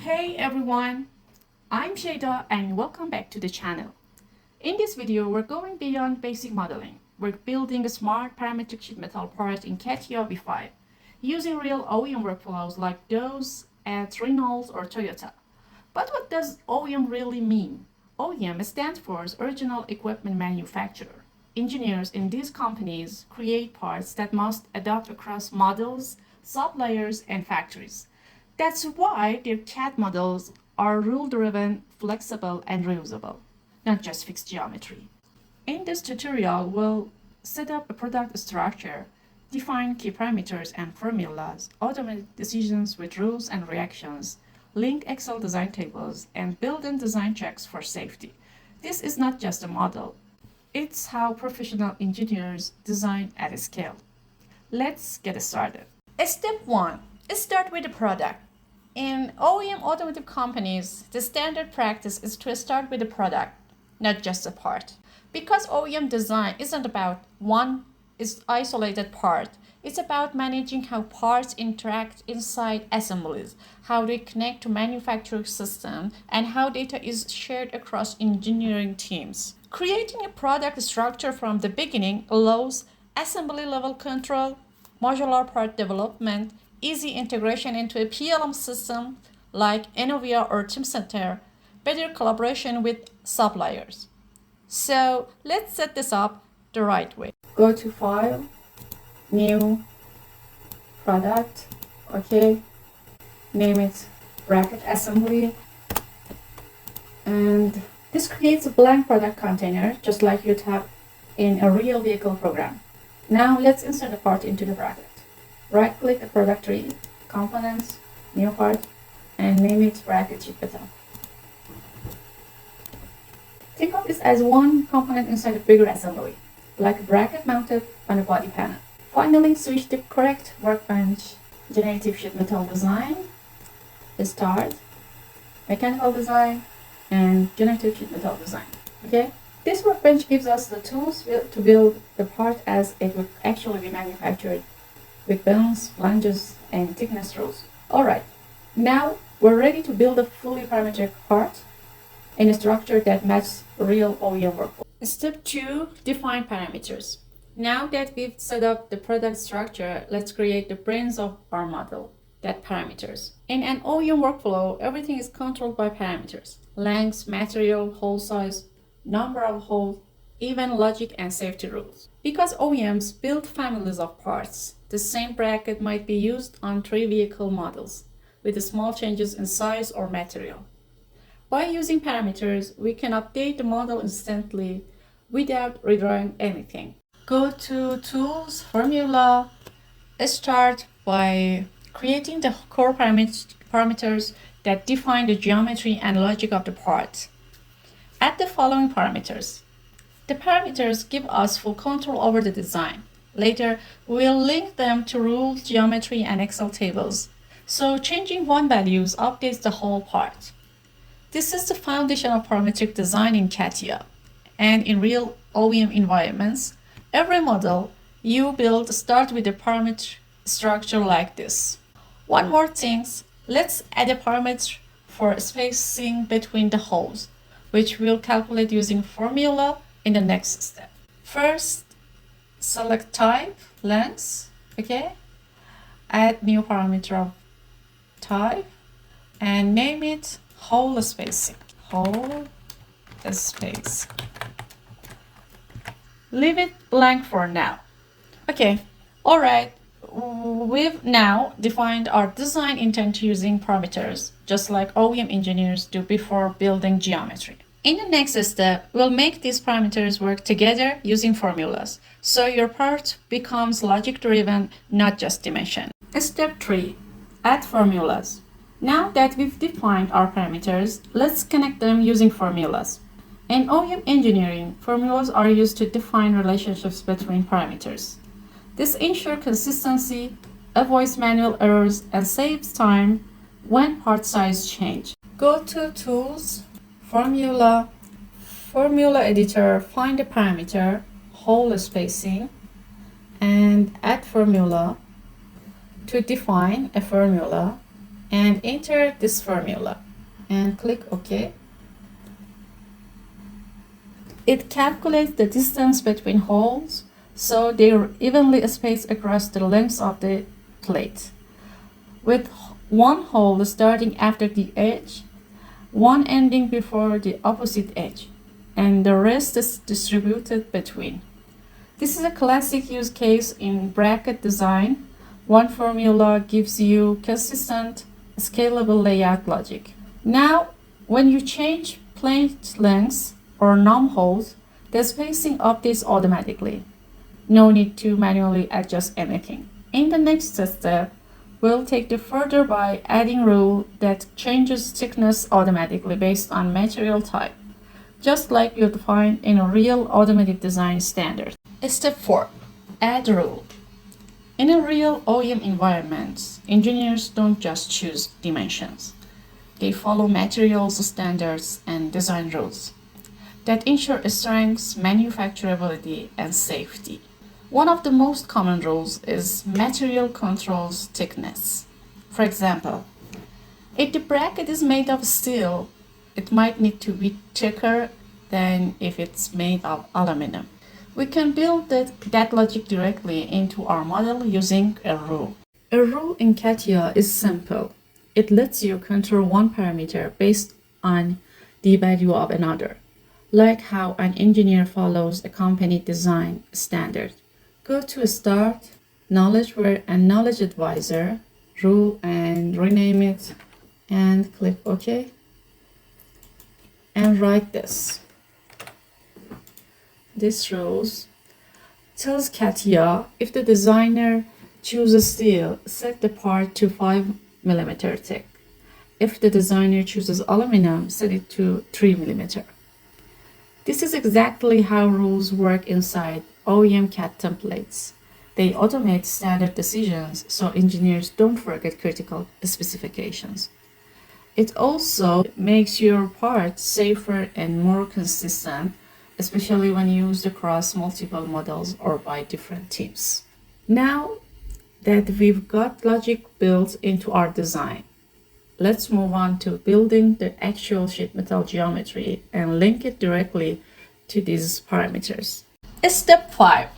Hey everyone, I'm Shada and welcome back to the channel. In this video, we're going beyond basic modeling. We're building a smart parametric sheet metal part in CATIA V5 using real OEM workflows like those at Renault or Toyota. But what does OEM really mean? OEM stands for Original Equipment Manufacturer. Engineers in these companies create parts that must adapt across models, sublayers, and factories. That's why their CAD models are rule-driven, flexible, and reusable, not just fixed geometry. In this tutorial, we'll set up a product structure, define key parameters and formulas, automate decisions with rules and reactions, link Excel design tables, and build in design checks for safety. This is not just a model. It's how professional engineers design at scale. Let's get started. Step 1. Start with the product. In OEM automotive companies, the standard practice is to start with the product, not just a part. Because OEM design isn't about one isolated part, it's about managing how parts interact inside assemblies, how they connect to manufacturing systems, and how data is shared across engineering teams. Creating a product structure from the beginning allows assembly level control, modular part development, easy integration into a PLM system like Innovia or Teamcenter, better collaboration with suppliers. So let's set this up the right way. Go to File, New, Product, okay, name it Bracket Assembly, and this creates a blank product container just like you'd have in a real vehicle program. Now let's insert the part into the bracket. Right-click the product tree, Components, New Part, and name it Bracket Sheet Metal. Think of this as one component inside a bigger assembly, like a bracket mounted on a body panel. Finally, switch to correct workbench, Generative Sheet Metal Design, Start, Mechanical Design, and Generative Sheet Metal Design. Okay? This workbench gives us the tools to build the part as it would actually be manufactured, with bones, flanges, and thickness rules. Alright, now we're ready to build a fully parametric part in a structure that matches real OEM workflow. Step 2, define parameters. Now that we've set up the product structure, let's create the brains of our model, that parameters. In an OEM workflow, everything is controlled by parameters: length, material, hole size, number of holes, even logic and safety rules. Because OEMs build families of parts, the same bracket might be used on 3 vehicle models, with small changes in size or material. By using parameters, we can update the model instantly without redrawing anything. Go to Tools, Formula, start by creating the core parameters that define the geometry and logic of the part. Add the following parameters. The parameters give us full control over the design. Later, we'll link them to rules, geometry, and Excel tables. So changing one value updates the whole part. This is the foundation of parametric design in CATIA. And in real OEM environments, every model you build starts with a parameter structure like this. One more thing, let's add a parameter for spacing between the holes, which we'll calculate using formula in the next step. First, select type, length, okay? Add new parameter of type and name it hole spacing. Hole space. Leave it blank for now. Okay, all right. We've now defined our design intent using parameters, just like OEM engineers do before building geometry. In the next step, we'll make these parameters work together using formulas, so your part becomes logic-driven, not just dimension. Step 3. Add formulas. Now that we've defined our parameters, let's connect them using formulas. In OEM engineering, formulas are used to define relationships between parameters. This ensures consistency, avoids manual errors, and saves time when part size change. Go to Tools, Formula Editor, find the parameter, hole spacing, and add formula to define a formula and enter this formula and click OK. It calculates the distance between holes so they're evenly spaced across the length of the plate, with one hole starting after the edge, one ending before the opposite edge, and the rest is distributed between. This is a classic use case in bracket design. One formula gives you consistent, scalable layout logic. Now, when you change plate lengths or num holes, the spacing updates automatically. No need to manually adjust anything. In the next step, we'll take it further by adding rule that changes thickness automatically based on material type, just like you'd find in a real automotive design standard. Step 4. Add rule. In a real OEM environment, engineers don't just choose dimensions. They follow materials standards and design rules that ensure strength, manufacturability, and safety. One of the most common rules is material controls thickness. For example, if the bracket is made of steel, it might need to be thicker than if it's made of aluminum. We can build that logic directly into our model using a rule. A rule in CATIA is simple. It lets you control one parameter based on the value of another, like how an engineer follows a company design standard. Go to Start, Knowledgeware and Knowledge Advisor, Rule, and rename it, and click OK. And write this. This rules tells CATIA if the designer chooses steel, set the part to 5 mm thick. If the designer chooses aluminum, set it to 3 mm. This is exactly how rules work inside OEM CAD templates. They automate standard decisions so engineers don't forget critical specifications. It also makes your part safer and more consistent, especially when used across multiple models or by different teams. Now that we've got logic built into our design, let's move on to building the actual sheet metal geometry and link it directly to these parameters. Step 5.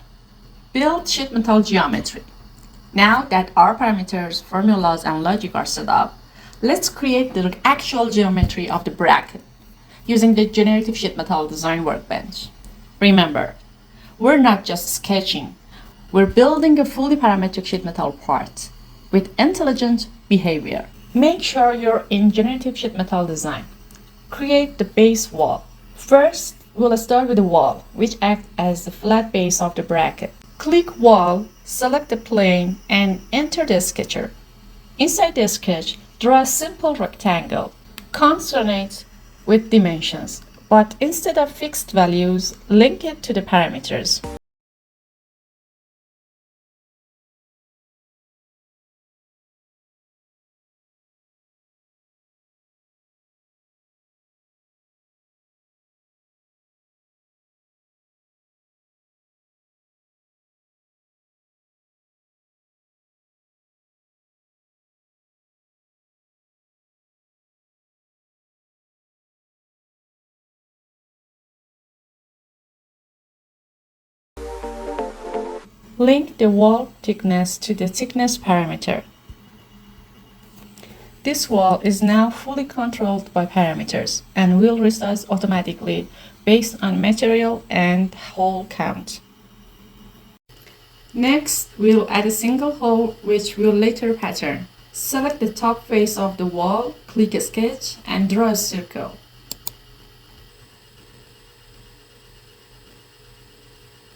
Build sheet metal geometry. Now that our parameters, formulas, and logic are set up, let's create the actual geometry of the bracket using the generative sheet metal design workbench. Remember, we're not just sketching, we're building a fully parametric sheet metal part with intelligent behavior. Make sure you're in generative sheet metal design. Create the base wall. First, we'll start with the wall, which acts as the flat base of the bracket. Click Wall, select the plane, and enter the sketcher. Inside the sketch, draw a simple rectangle. Constrain it with dimensions, but instead of fixed values, link it to the parameters. Link the wall thickness to the thickness parameter. This wall is now fully controlled by parameters and will resize automatically based on material and hole count. Next, we'll add a single hole which we'll later pattern. Select the top face of the wall, click Sketch, and draw a circle.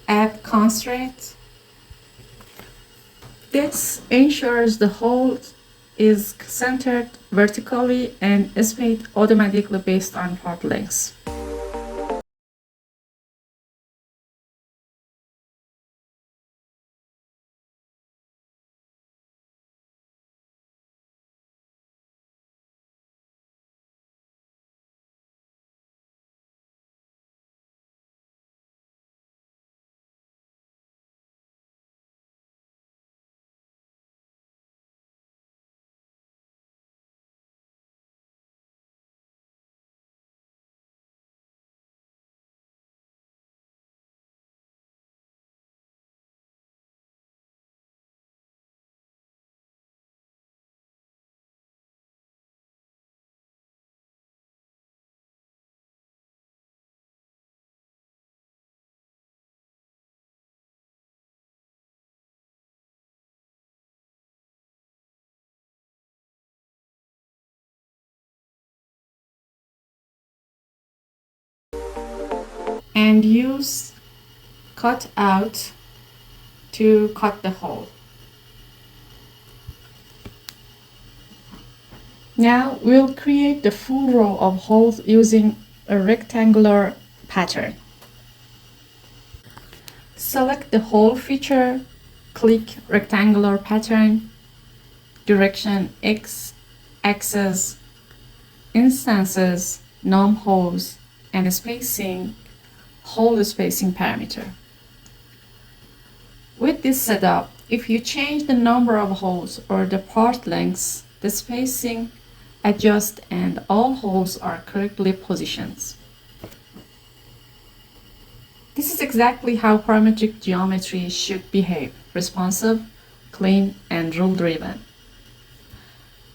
Add constraint. This ensures the hole is centered vertically and spaced automatically based on part lengths. and use cut out to cut the hole. Now we'll create the full row of holes using a rectangular pattern. Select the hole feature, click rectangular pattern, direction X, axis, instances, num holes, and spacing, hole spacing parameter. With this setup, if you change the number of holes or the part lengths, the spacing adjusts and all holes are correctly positioned. This is exactly how parametric geometry should behave: responsive, clean, and rule-driven.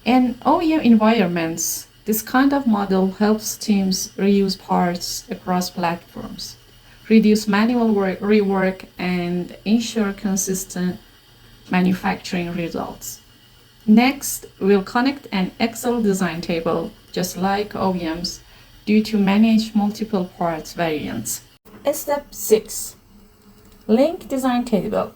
In OEM environments, this kind of model helps teams reuse parts across platforms, reduce manual rework, and ensure consistent manufacturing results. Next, we'll connect an Excel design table, just like OEMs, to manage multiple parts variants. Step 6. Link design table.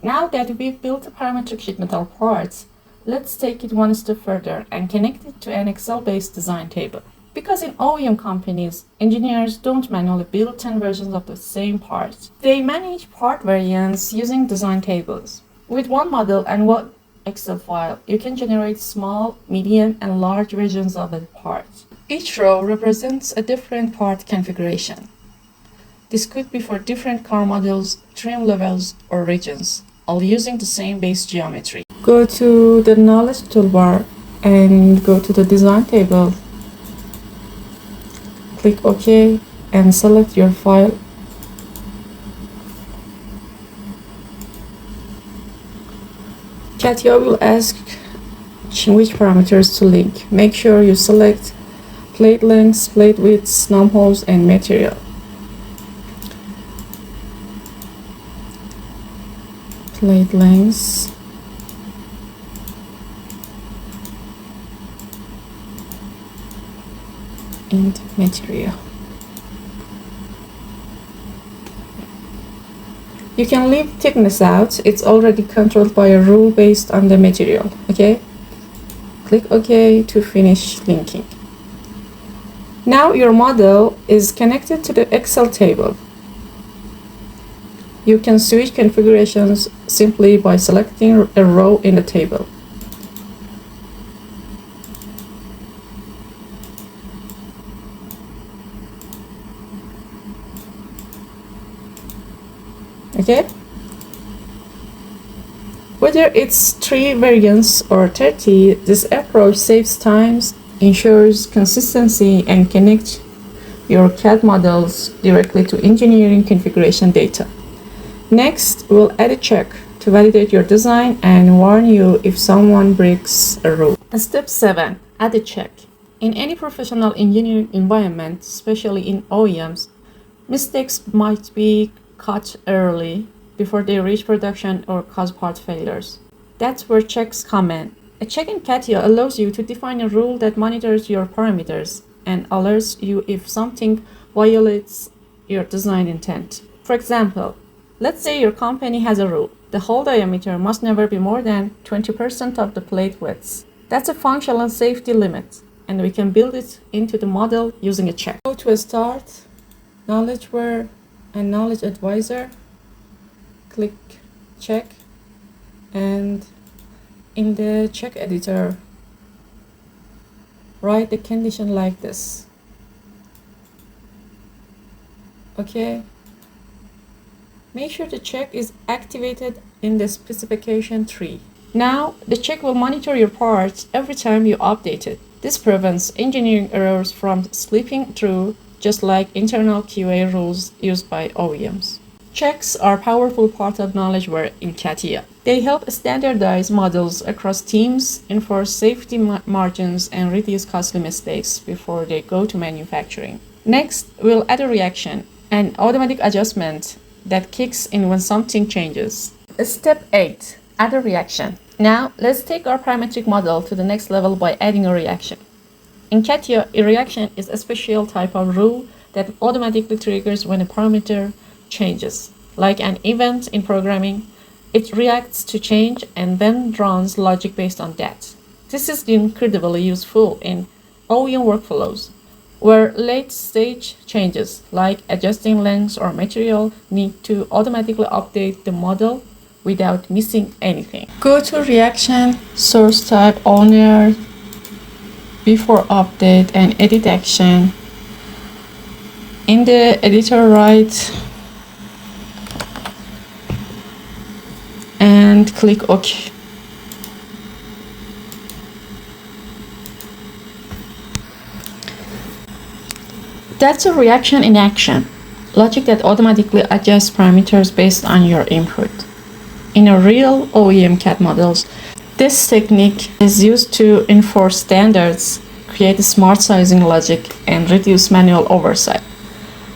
Now that we've built a parametric sheet metal parts, let's take it one step further and connect it to an Excel-based design table. Because in OEM companies, engineers don't manually build 10 versions of the same part. They manage part variants using design tables. With one model and one Excel file, you can generate small, medium, and large versions of a part. Each row represents a different part configuration. This could be for different car models, trim levels, or regions, all using the same base geometry. Go to the knowledge toolbar and go to the design table. Click OK and select your file. CATIA will ask which parameters to link. Make sure you select plate lengths, plate widths, num holes, and material. Plate lengths, and material. You can leave thickness out, it's already controlled by a rule based on the material, okay? Click OK to finish linking. Now your model is connected to the Excel table. You can switch configurations simply by selecting a row in the table. Okay? Whether it's 3 variants or 30, this approach saves time, ensures consistency, and connects your CAD models directly to engineering configuration data. Next, we'll add a check to validate your design and warn you if someone breaks a rule. Step 7. Add a check. In any professional engineering environment, especially in OEMs, mistakes might be caught early before they reach production or cause part failures. That's where checks come in. A check in CATIA allows you to define a rule that monitors your parameters and alerts you if something violates your design intent. For example, let's say your company has a rule. The hole diameter must never be more than 20% of the plate width. That's a functional safety limit, and we can build it into the model using a check. Go to Start, Knowledgeware, and Knowledge Advisor. Click Check, and in the check editor, write the condition like this. Okay. Make sure the check is activated in the specification tree. Now, the check will monitor your parts every time you update it. This prevents engineering errors from slipping through, just like internal QA rules used by OEMs. Checks are a powerful part of knowledgeware in CATIA. They help standardize models across teams, enforce safety margins, and reduce costly mistakes before they go to manufacturing. Next, we'll add a reaction, an automatic adjustment that kicks in when something changes. Step 8. Add a reaction. Now, let's take our parametric model to the next level by adding a reaction. In CATIA, a reaction is a special type of rule that automatically triggers when a parameter changes. Like an event in programming, it reacts to change and then runs logic based on that. This is incredibly useful in OEM workflows, where late-stage changes like adjusting lengths or material need to automatically update the model without missing anything. Go to reaction, source type, owner, before update, and edit action. In the editor, write and click OK. That's a reaction in action, logic that automatically adjusts parameters based on your input. In a real OEM CAD models, this technique is used to enforce standards, create smart sizing logic, and reduce manual oversight,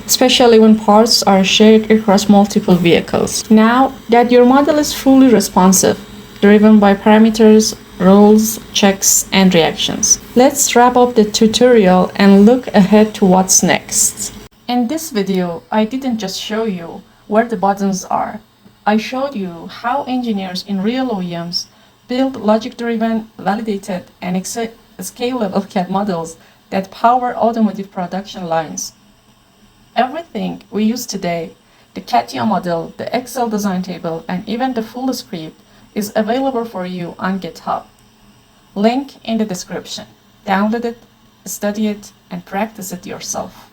especially when parts are shared across multiple vehicles. Now that your model is fully responsive, driven by parameters, rules, checks, and reactions, let's wrap up the tutorial and look ahead to what's next. In this video, I didn't just show you where the buttons are. I showed you how engineers in real OEMs build logic-driven, validated, and scalable CAD models that power automotive production lines. Everything we use today, the CATIA model, the Excel design table, and even the full script is available for you on GitHub. Link in the description. Download it, study it, and practice it yourself.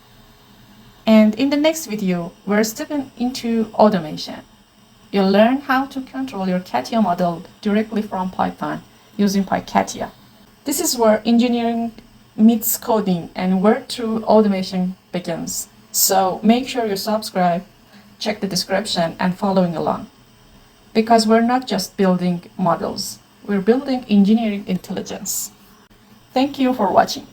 And in the next video, we're stepping into automation. You'll learn how to control your CATIA model directly from Python using PyCATIA. This is where engineering meets coding and where true automation begins. So make sure you subscribe, check the description, and following along. Because we're not just building models, we're building engineering intelligence. Thank you for watching.